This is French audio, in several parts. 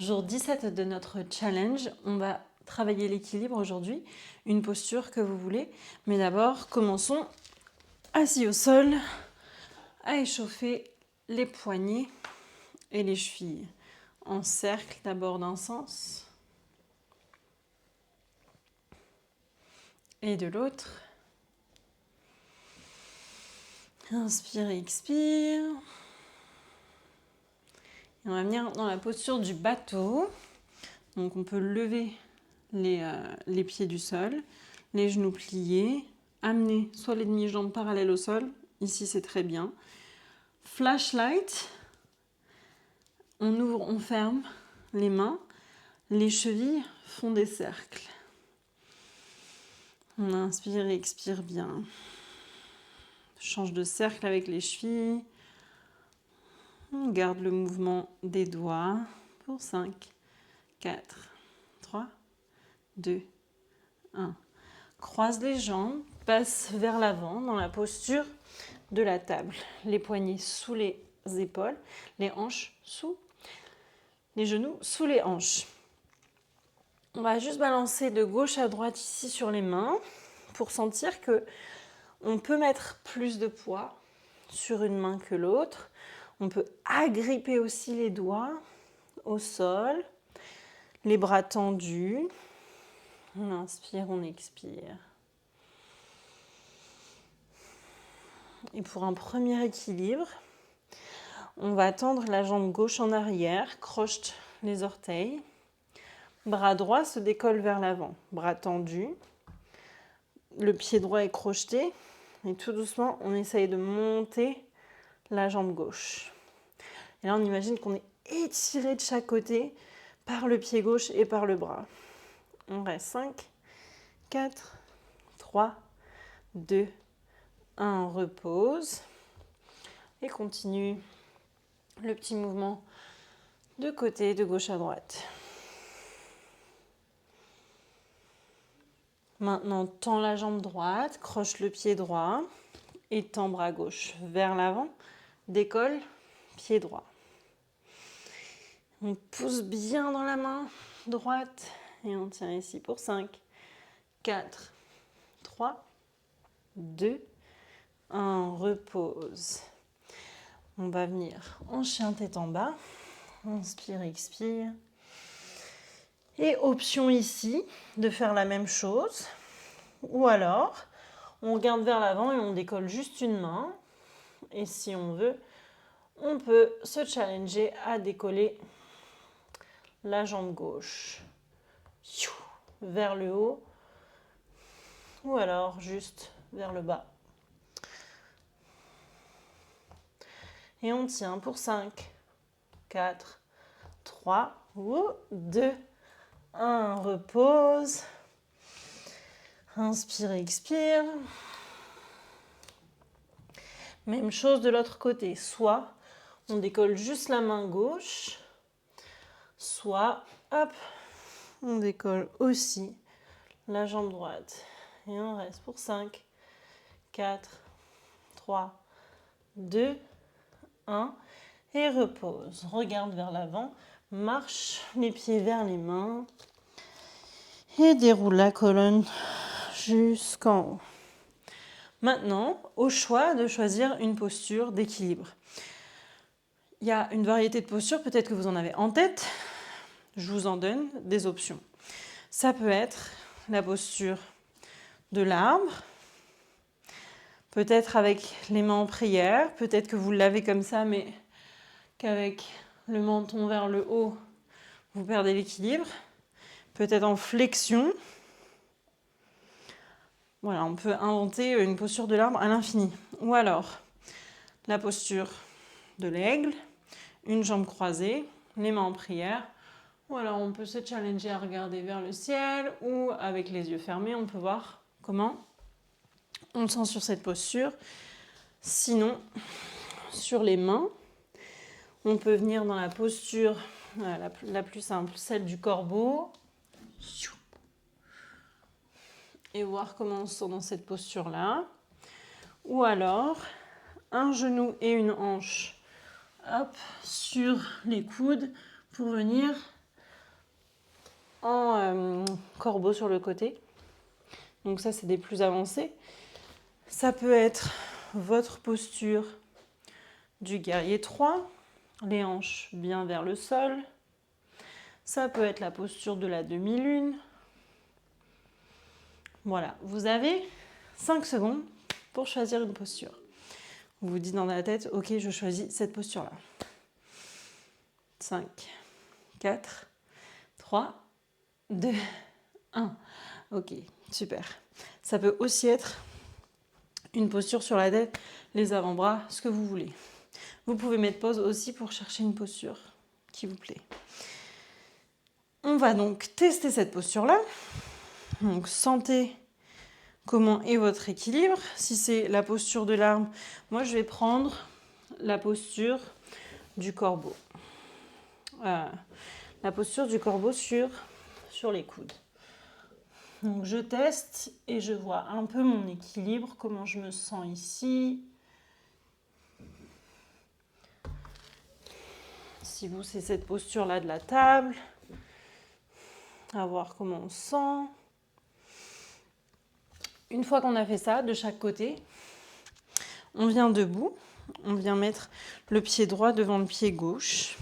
Jour 17 de notre challenge, on va travailler l'équilibre aujourd'hui, une posture que vous voulez. Mais d'abord, commençons assis au sol, à échauffer les poignets et les chevilles. En cercle d'abord d'un sens et de l'autre. Inspire et expire. Et on va venir dans la posture du bateau. Donc on peut lever les pieds du sol, les genoux pliés, amener soit les demi-jambes parallèles au sol, ici c'est très bien. Flashlight, on ouvre, on ferme les mains, les chevilles font des cercles. On inspire et expire bien. Change de cercle avec les chevilles. On garde le mouvement des doigts pour 5, 4, 3, 2, 1. Croise les jambes, passe vers l'avant dans la posture de la table. Les poignets sous les épaules, les hanches sous les genoux, sous les hanches. On va juste balancer de gauche à droite ici sur les mains pour sentir que on peut mettre plus de poids sur une main que l'autre. On peut agripper aussi les doigts au sol, les bras tendus. On inspire, on expire. Et pour un premier équilibre, on va tendre la jambe gauche en arrière, croche les orteils. Bras droit se décolle vers l'avant, bras tendus. Le pied droit est crocheté. Et tout doucement, on essaye de monter la jambe gauche. Et là, on imagine qu'on est étiré de chaque côté par le pied gauche et par le bras. On reste 5, 4, 3, 2, 1. On repose. Et continue le petit mouvement de côté, de gauche à droite. Maintenant, tends la jambe droite, croche le pied droit et tends bras gauche vers l'avant. Décolle, pied droit. On pousse bien dans la main droite et on tient ici pour 5, 4, 3, 2, 1. Repose. On va venir en chien tête en bas. Inspire, expire. Et option ici de faire la même chose. Ou alors, on regarde vers l'avant et on décolle juste une main. Et si on veut, on peut se challenger à décoller la jambe gauche vers le haut. Ou alors juste vers le bas. Et on tient pour 5, 4, 3, 2, 1. Repose. Inspire, expire. Même chose de l'autre côté. Soit on décolle juste la main gauche, soit hop, on décolle aussi la jambe droite. Et on reste pour 5, 4, 3, 2, 1. Et repose. Regarde vers l'avant. Marche les pieds vers les mains. Et déroule la colonne jusqu'en haut. Maintenant, au choix de choisir une posture d'équilibre. Il y a une variété de postures, peut-être que vous en avez en tête. Je vous en donne des options. Ça peut être la posture de l'arbre, peut-être avec les mains en prière, peut-être que vous l'avez comme ça, mais qu'avec le menton vers le haut, vous perdez l'équilibre. Peut-être en flexion. Voilà, on peut inventer une posture de l'arbre à l'infini. Ou alors, la posture de l'aigle, une jambe croisée, les mains en prière. Ou alors, on peut se challenger à regarder vers le ciel ou avec les yeux fermés, on peut voir comment on se sent sur cette posture. Sinon, sur les mains, on peut venir dans la posture la plus simple, celle du corbeau. Et voir comment on se sent dans cette posture-là. Ou alors, un genou et une hanche hop, sur les coudes pour venir en corbeau sur le côté. Donc ça, c'est des plus avancés. Ça peut être votre posture du guerrier 3, les hanches bien vers le sol. Ça peut être la posture de la demi-lune. Voilà, vous avez 5 secondes pour choisir une posture. Vous vous dites dans la tête, ok, je choisis cette posture-là. 5, 4, 3, 2, 1. Ok, super. Ça peut aussi être une posture sur la tête, les avant-bras, ce que vous voulez. Vous pouvez mettre pause aussi pour chercher une posture qui vous plaît. On va donc tester cette posture-là. Donc sentez comment est votre équilibre. Si c'est la posture de l'arbre, moi je vais prendre la posture du corbeau. La posture du corbeau sur les coudes. Donc je teste et je vois un peu mon équilibre, comment je me sens ici. Si vous, c'est cette posture-là de la table. À voir comment on sent. Une fois qu'on a fait ça, de chaque côté, on vient debout. On vient mettre le pied droit devant le pied gauche.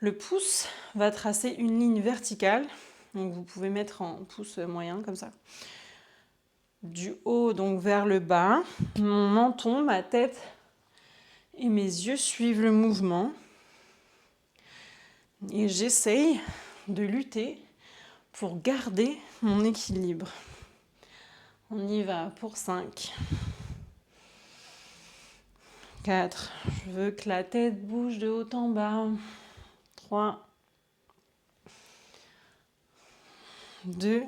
Le pouce va tracer une ligne verticale. Donc vous pouvez mettre en pouce moyen comme ça. Du haut donc vers le bas. Mon menton, ma tête et mes yeux suivent le mouvement. Et j'essaye de lutter pour garder mon équilibre. On y va pour 5. 4. Je veux que la tête bouge de haut en bas. 3. 2.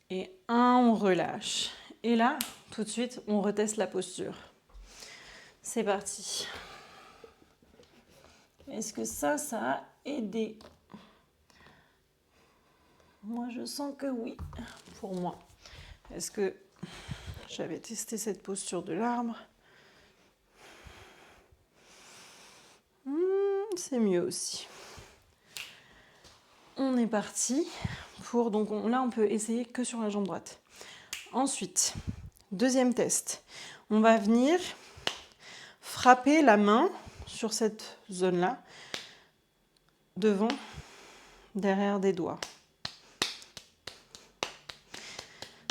Et 1. On relâche. Et là, tout de suite, on reteste la posture. C'est parti. Est-ce que ça a aidé? Moi, je sens que oui, pour moi. Est-ce que j'avais testé cette posture de l'arbre? C'est mieux aussi. On est parti pour... Donc là, on peut essayer que sur la jambe droite. Ensuite, deuxième test. On va venir frapper la main sur cette zone-là, devant, derrière des doigts.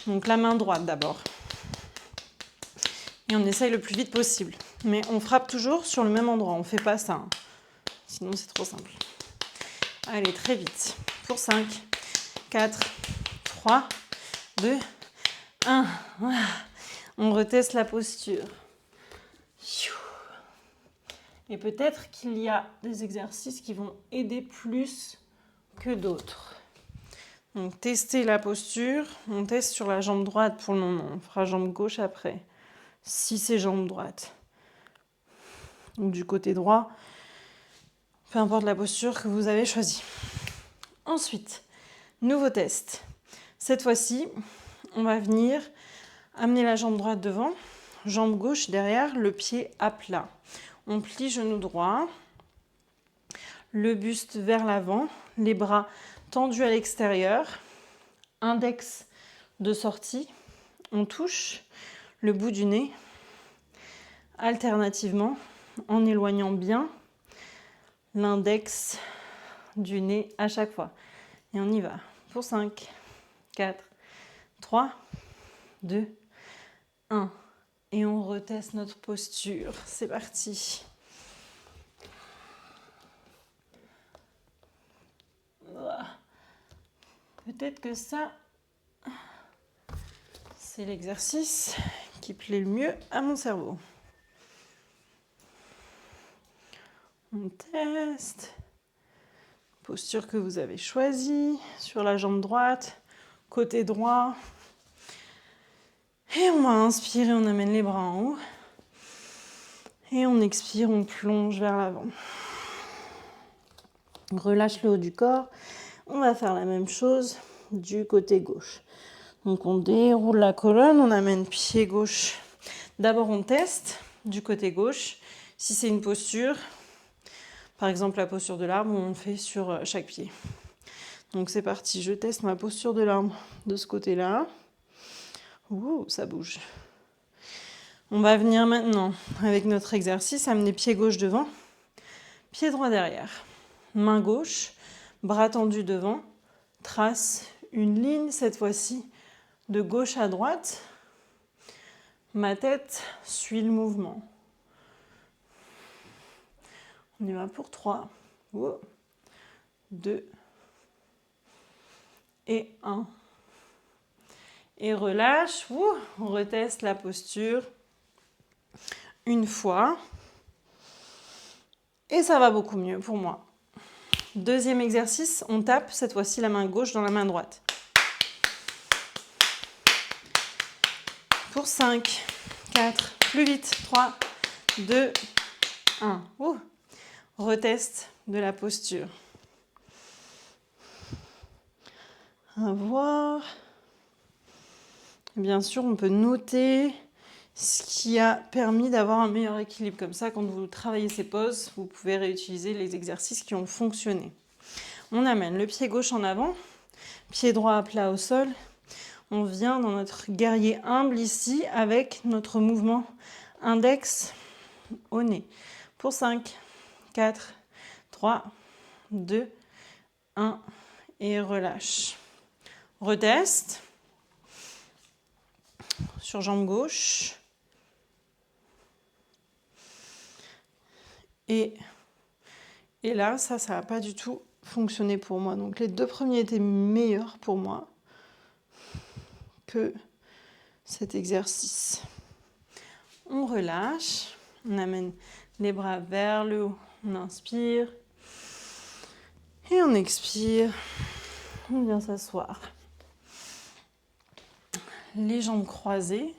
Donc la main droite d'abord. Et on essaye le plus vite possible. Mais on frappe toujours sur le même endroit. On ne fait pas ça. Hein. Sinon, c'est trop simple. Allez, très vite. Pour 5, 4, 3, 2, 1. Voilà. On reteste la posture. Et peut-être qu'il y a des exercices qui vont aider plus que d'autres. Donc, testez la posture. On teste sur la jambe droite pour le moment. On fera jambe gauche après. Si c'est jambe droite. Ou du côté droit. Peu importe la posture que vous avez choisie. Ensuite, nouveau test. Cette fois-ci, on va venir amener la jambe droite devant, jambe gauche derrière, le pied à plat. On plie genou droit, le buste vers l'avant, les bras tendus à l'extérieur, index de sortie, on touche le bout du nez, alternativement en éloignant bien l'index du nez à chaque fois. Et on y va pour 5, 4, 3, 2, 1. Et on reteste notre posture. C'est parti. Peut-être que ça, c'est l'exercice qui plaît le mieux à mon cerveau. On teste. Posture que vous avez choisie sur la jambe droite, côté droit. Et on va inspirer, on amène les bras en haut. Et on expire, on plonge vers l'avant. Relâche le haut du corps. On va faire la même chose du côté gauche. Donc on déroule la colonne, on amène pied gauche. D'abord on teste du côté gauche. Si c'est une posture, Par exemple, la posture de l'arbre où on fait sur chaque pied. Donc c'est parti, je teste ma posture de l'arbre de ce côté-là. Ouh, ça bouge. On va venir maintenant, avec notre exercice, amener pied gauche devant, pied droit derrière. Main gauche, bras tendus devant, trace une ligne cette fois-ci de gauche à droite. Ma tête suit le mouvement. On y va pour 3, 2 et 1. Et relâche, on reteste la posture une fois. Et ça va beaucoup mieux pour moi. Deuxième exercice, on tape cette fois-ci la main gauche dans la main droite. Pour 5, 4, plus vite, 3, 2, 1. Retest de la posture. À voir. Bien sûr, on peut noter ce qui a permis d'avoir un meilleur équilibre. Comme ça, quand vous travaillez ces poses, vous pouvez réutiliser les exercices qui ont fonctionné. On amène le pied gauche en avant, pied droit à plat au sol. On vient dans notre guerrier humble ici avec notre mouvement index au nez. Pour 5, 4, 3, 2, 1 et relâche. Reteste. Sur jambe gauche. Et là, ça n'a pas du tout fonctionné pour moi. Donc les deux premiers étaient meilleurs pour moi que cet exercice. On relâche, on amène les bras vers le haut, on inspire et on expire. On vient s'asseoir. Les jambes croisées,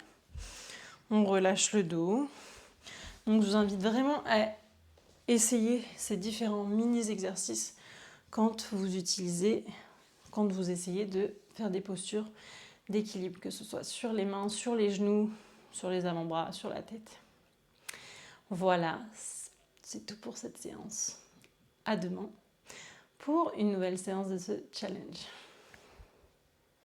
on relâche le dos. Donc je vous invite vraiment à essayer ces différents mini-exercices quand vous essayez de faire des postures d'équilibre, que ce soit sur les mains, sur les genoux, sur les avant-bras, sur la tête. Voilà, c'est tout pour cette séance. À demain pour une nouvelle séance de ce challenge.